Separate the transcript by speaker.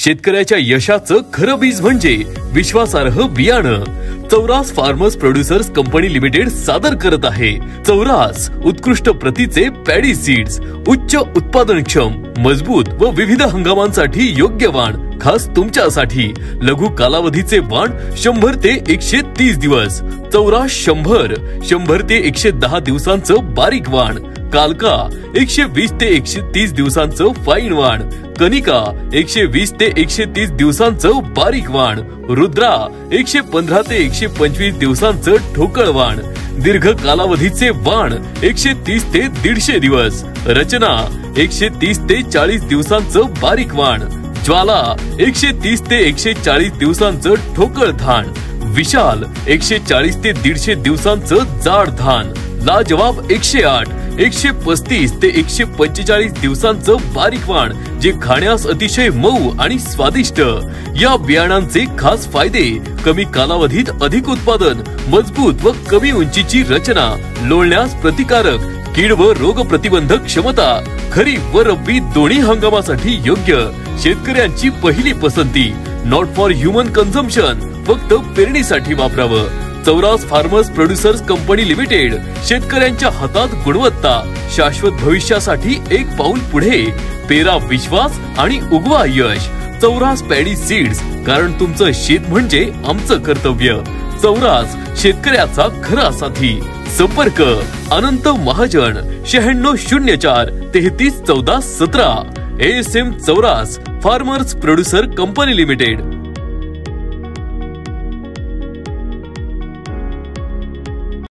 Speaker 1: शेतकऱ्याच्या यशाचं खरं बीज म्हणजे विश्वासार्ह बियाणं। Chauras farmers producers company limited सादर करत आहे चौरास उत्कृष्ट प्रतीचे पॅडी सीड्स। उच्च उत्पादनक्षम, मजबूत व विविध हंगामांसाठी योग्य वाण खास तुमच्यासाठी। लघु कालावधीचे वाण 100 ते 130 दिवस। चौरास 100 ते 110 दिवसांचं बारीक वाण। कालका 120 ते 130 दिवसांचं फाईन वाण। कनिका 120 ते 130 दिवसांचं बारीक वाण। रुद्रा 115 ते 125 दिवसांचं ठोकळ वाण। दीर्घ कालावधीचे वाण 130 ते 150 दिवस। रचना 130 ते 40 दिवसांचं बारीक वाण। ज्वाला 130 ते 140 दिवसांचं ठोकळ धान। विशाल 140 ते 150 दिवसांचं जाड धान। लाजवाब 108, 135 ते 145 दिवसांचं बारीक वाण, जे खाण्यास अतिशय मऊ आणि स्वादिष्ट। या बियाणांचे खास फायदे: कमी कालावधीत अधिक उत्पादन, मजबूत व कमी उंचीची रचना, लोळण्यास प्रतिकारक, कीड व रोग प्रतिबंधक क्षमता, खरीप व रब्बी दोन्ही हंगामासाठी योग्य। शेतकऱ्यांची पहिली पसंती, नॉट फॉर ह्युमन कन्झम्पशन, फक्त पेरणीसाठी वापरावं। Chauras farmers producers company limited, शेतकऱ्यांच्या हातात गुणवत्ता, शाश्वत भविष्यासाठी एक पाऊल पुढे। पेरा विश्वास आणि उगवा यश। चौरास पॅडी सीड्स, कारण तुमचं शेत म्हणजे आमचं कर्तव्य। चौरास, शेतकऱ्याचा खरा साथी। संपर्क Anant Mahajan 9604 33 14 17। ASM Chauras farmers producer company limited.